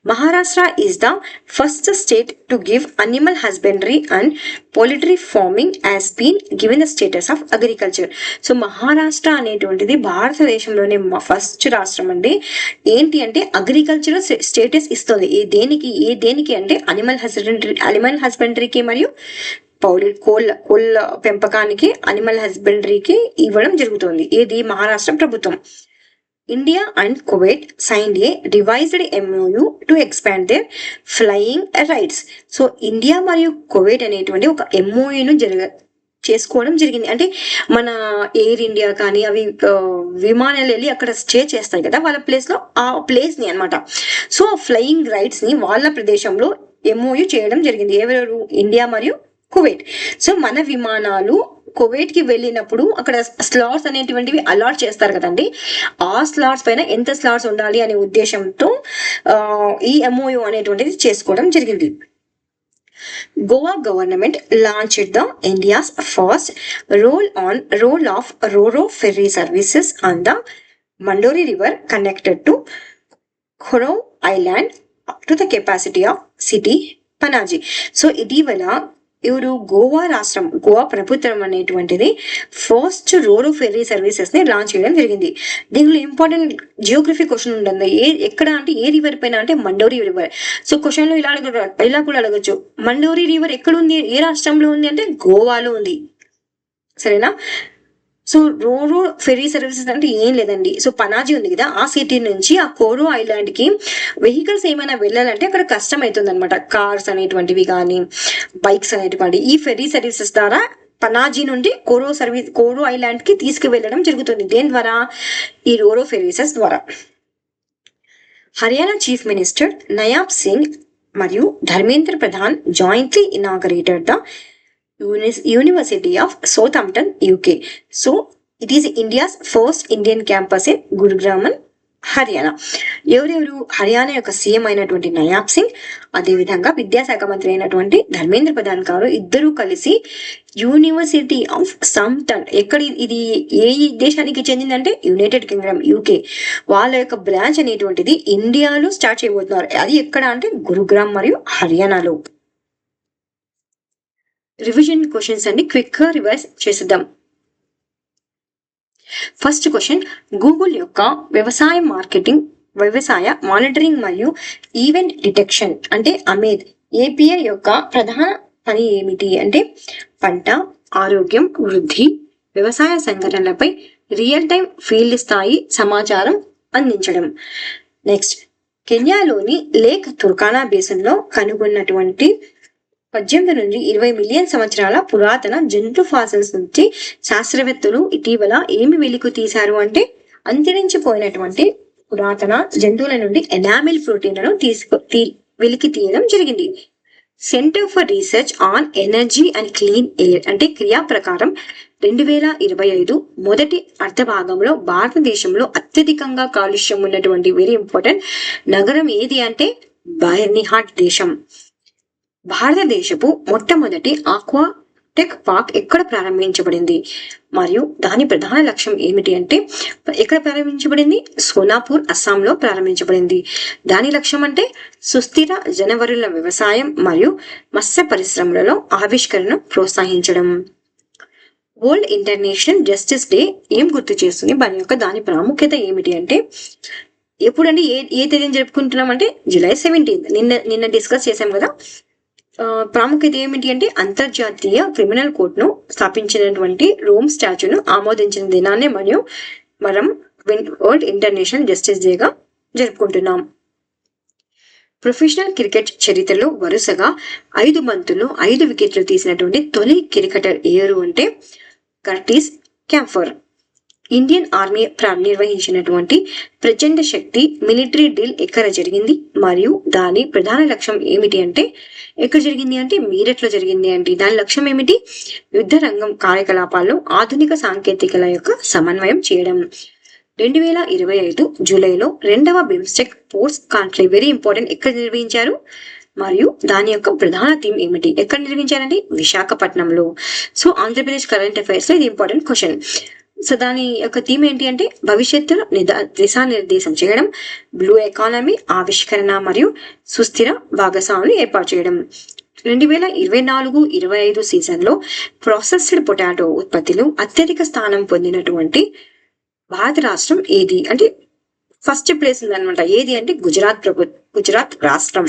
Maharashtra is the first state to give animal husbandry and poultry farming has been given the status of agriculture. So Maharashtra అనేటువంటిది భారతదేశంలోనే ఫస్ట్ రాష్ట్రం అండి. ఏంటి అంటే అగ్రికల్చర్ స్టేటస్ ఇస్తుంది. ఏ దేనికి అంటే అనిమల్ హస్బెండరీకి మరియు కోళ్ళ పెంపకానికి అనిమల్ హస్బెండరీకి ఇవ్వడం జరుగుతుంది. ఏది? మహారాష్ట్ర ప్రభుత్వం. India and Kuwait signed a revised MOU to expand their flying rights. So India మరియు కువైట్ అనేటువంటి ఒక MOUను చేసుకోవడం జరిగింది. అంటే మన ఎయిర్ ఇండియా కానీ అవి విమానాలు వెళ్ళి అక్కడ స్టే చేస్తాయి కదా, వాళ్ళ ప్లేస్లో ఆ ప్లేస్ని అనమాట. సో ఫ్లయింగ్ రైట్స్ని వాళ్ళ ప్రదేశంలో MOU చేయడం జరిగింది. ఎవరెవరు? ఇండియా మరియు కువైట్. సో మన విమానాలు కువైట్ కి వెళ్ళినప్పుడు అక్కడ స్లాట్స్ అనేటువంటివి అలాట్ చేస్తారు కదండి, ఆ స్లాట్స్ పైన ఎంత స్లాట్స్ ఉండాలి అనే ఉద్దేశంతో ఈ MOU అనేటువంటిది చేసుకోవడం జరిగింది. Goa government launched the India's first roll of roro ferry services on the Mandovi river connected to Chorao island to the capacity of city Panaji. So ఇటీవల గోవా ప్రభుత్వం అనేటువంటిది ఫస్ట్ రోరో ఫెర్రీ సర్వీసెస్ ని లాంచ్ చేయడం జరిగింది. దీనిలో ఇంపార్టెంట్ జియోగ్రఫీ క్వశ్చన్ ఉంటుంది. ఎక్కడ అంటే ఏ రివర్ పైన అంటే మండోరి రివర్. సో క్వశ్చన్ లో ఇలా కూడా అడగచ్చు, మండోరి రివర్ ఎక్కడ ఉంది, ఏ రాష్ట్రంలో ఉంది అంటే గోవాలో ఉంది. సరేనా? సో రోరో ఫెర్రీ సర్వీసెస్ అంటే ఏం లేదండి. సో పనాజీ ఉంది కదా, ఆ సిటీ నుంచి ఆ కోరో ఐలాండ్ కి వెహికల్స్ ఏమైనా వెళ్ళాలంటే అక్కడ కష్టం అవుతుంది అనమాట. కార్స్ అనేటువంటివి కానీ బైక్స్ అనేటువంటి ఈ ఫెర్రీ సర్వీసెస్ ద్వారా పనాజీ నుండి కోరో ఐలాండ్ కి తీసుకువెళ్ళడం జరుగుతుంది. దేని ద్వారా? ఈ రోరో ఫెర్రీసెస్ ద్వారా. హర్యానా చీఫ్ మినిస్టర్ నయాబ్ సింగ్ మరియు Dharmendra Pradhan jointly inaugurated the University of Southampton, UK. So it is India's first Indian campus in Gurugram, Haryana. ఎవరెవరు? హర్యానా యొక్క సీఎం అయినటువంటి నయాబ్ సింగ్, అదేవిధంగా విద్యాశాఖ మంత్రి అయినటువంటి ధర్మేంద్ర ప్రధాన్ గారు ఇద్దరూ కలిసి యూనివర్సిటీ ఆఫ్ సౌథంప్టన్, ఇది ఏ దేశానికి చెందిందంటే యునైటెడ్ కింగ్డమ్, UK, వాళ్ళ యొక్క బ్రాంచ్ అనేటువంటిది ఇండియాలో స్టార్ట్ చేయబోతున్నారు. అది ఎక్కడ అంటే గురుగ్రామ్ మరియు హర్యానాలో. రివిజన్ క్వశ్చన్స్ అండి, క్విక్ గా రివైజ్ చేద్దాం. ఫస్ట్ క్వశ్చన్, గూగుల్ యొక్క వ్యవసాయ మానిటరింగ్ మరియు ఈవెంట్ డిటెక్షన్ అంటే అమేద్ API యొక్క ప్రధాన పని ఏమిటి అంటే పంట ఆరోగ్యం, వృద్ధి, వ్యవసాయ సంఘటనలపై రియల్ టైం ఫీల్డ్ స్థాయి సమాచారం అందించడం. నెక్స్ట్, కెన్యాలోని లేక్ తుర్కానా బేసిన్ లో కనుగొన్నటువంటి 18 నుండి 20 మిలియన్ సంవత్సరాల పురాతన జంతు ఫాసిల్స్ నుంచి శాస్త్రవేత్తలు ఇటీవల ఏమి వెలికి తీశారు అంటే అంతరించిపోయినటువంటి పురాతన జంతువుల నుండి ఎనామిల్ ప్రోటీన్లను వెలికి తీయడం జరిగింది. Centre for research on energy and clean air అంటే క్రియా ప్రకారం 2025 మొదటి అర్ధభాగంలో భారతదేశంలో అత్యధికంగా కాలుష్యం ఉన్నటువంటి వెరీ ఇంపార్టెంట్ నగరం ఏది అంటే బర్నిహాట్ దేశం. భారతదేశపు మొట్టమొదటి ఆక్వాటెక్ పార్క్ ఎక్కడ ప్రారంభించబడింది మరియు దాని ప్రధాన లక్ష్యం ఏమిటి అంటే ఎక్కడ ప్రారంభించబడింది? సోనాపూర్, అస్సాంలో ప్రారంభించబడింది. దాని లక్ష్యం అంటే సుస్థిర జనవరుల వ్యవసాయం మరియు మత్స్య పరిశ్రమలలో ఆవిష్కరణను ప్రోత్సహించడం. వరల్డ్ ఇంటర్నేషనల్ జస్టిస్ డే ఏం గుర్తు చేస్తుంది? దాని ప్రాముఖ్యత ఏమిటి అంటే ఎప్పుడంటే ఏ తేదీని జరుపుకుంటున్నాం అంటే July 17. నిన్న డిస్కస్ చేసాం కదా. ప్రాముఖ్యత ఏమిటి అంటే అంతర్జాతీయ క్రిమినల్ కోర్టును స్థాపించినటువంటి రోమ్ స్టాచ్యూను ఆమోదించిన దినాన్ని మనం వరల్డ్ ఇంటర్నేషనల్ జస్టిస్ డేగా జరుపుకుంటున్నాం. ప్రొఫెషనల్ క్రికెట్ చరిత్రలో వరుసగా 5 బంతుల్లో 5 వికెట్లు తీసినటువంటి తొలి క్రికెటర్ ఎవరు అంటే కర్టిస్ క్యాంఫర్. ఇండియన్ ఆర్మీ నిర్వహించినటువంటి ప్రచండ శక్తి మిలిటరీ డ్రిల్ ఎక్కడ జరిగింది మరియు దాని ప్రధాన లక్ష్యం ఏమిటి అంటే ఎక్కడ జరిగింది అంటే మీరట్లో జరిగింది అంటే దాని లక్ష్యం ఏమిటి? యుద్ధ రంగం కార్యకలాపాల్లో ఆధునిక సాంకేతికల యొక్క సమన్వయం చేయడం. 2025 జూలైలో 2వ BIMSTEC sports conclave very important ఎక్కడ నిర్వహించారు మరియు దాని యొక్క ప్రధాన థీమ్ ఏమిటి? ఎక్కడ నిర్వహించారండి? విశాఖపట్నంలో. సో ఆంధ్రప్రదేశ్ కరెంట్ అఫైర్స్ లో ఇది ఇంపార్టెంట్ క్వశ్చన్. సో దాని యొక్క థీమ్ ఏంటి అంటే భవిష్యత్తులో దిశానిర్దేశం చేయడం, బ్లూ ఎకానమీ ఆవిష్కరణ మరియు సుస్థిర భాగస్వాములు ఏర్పాటు చేయడం. 2024-25 సీజన్లో ప్రాసెస్డ్ పొటాటో ఉత్పత్తిలో అత్యధిక స్థానం పొందినటువంటి భారత రాష్ట్రం ఏది అంటే ఫస్ట్ ప్లేస్ ఉందన్నమాట. ఏది అంటే గుజరాత్ రాష్ట్రం.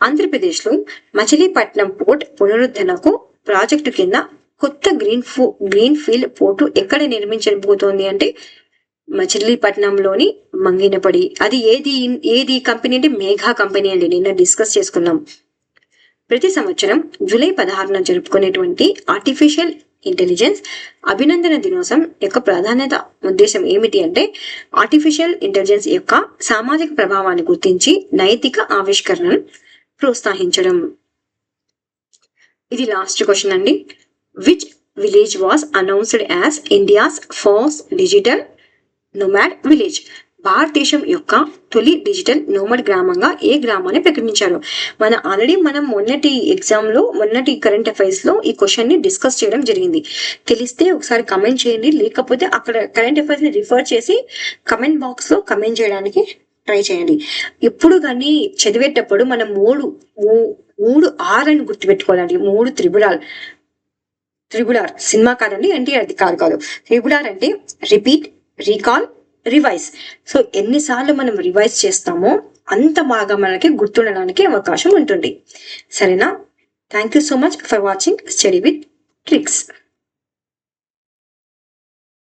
ఆంధ్రప్రదేశ్ లో మచిలీపట్నం పోర్ట్ పునరుద్ధరణకు ప్రాజెక్టు కింద కొత్త గ్రీన్ ఫీల్డ్ పోర్టు ఎక్కడ నిర్మించబోతోంది అంటే మచిలీపట్నంలోని మంగినపడి. అది ఏది కంపెనీ అంటే మేఘా కంపెనీ అండి. నిన్న డిస్కస్ చేసుకున్నాం. ప్రతి సంవత్సరం జూలై 16న జరుపుకునేటువంటి ఆర్టిఫిషియల్ ఇంటెలిజెన్స్ అభినందన దినోత్సవం యొక్క ప్రాధాన్యత ఉద్దేశం ఏమిటి అంటే ఆర్టిఫిషియల్ ఇంటెలిజెన్స్ యొక్క సామాజిక ప్రభావాన్ని గుర్తించి నైతిక ఆవిష్కరణను ప్రోత్సహించడం. ఇది లాస్ట్ క్వశ్చన్ అండి. Which village was announced as India's first digital nomad village? భారతదేశం యొక్క తొలి డిజిటల్ నోమడ్ గ్రామంగా ఏ గ్రామాన్ని ప్రకటించారు? మనం మొన్నటి కరెంట్ అఫైర్స్ లో ఈ క్వశ్చన్ ని డిస్కస్ చేయడం జరిగింది. తెలిస్తే ఒకసారి కమెంట్ చేయండి, లేకపోతే అక్కడ కరెంట్ అఫైర్స్ ని రిఫర్ చేసి కమెంట్ బాక్స్ లో కమెంట్ చేయడానికి ట్రై చేయండి. ఎప్పుడు కానీ చదివేటప్పుడు మనం మూడు ఆర్ అని గుర్తుపెట్టుకోవాలండి. 3 త్రిబుల్ ఆర్ సినిమా కాదండి, ఎన్టీఆర్ అది కాదు. త్రిబుల్ ఆర్ అంటే రిపీట్, రీకాల్, రివైజ్. సో ఎన్నిసార్లు మనం రివైజ్ చేస్తామో అంత బాగా మనకి గుర్తుండడానికి అవకాశం ఉంటుంది. సరేనా? Thank you so much for watching study with tricks.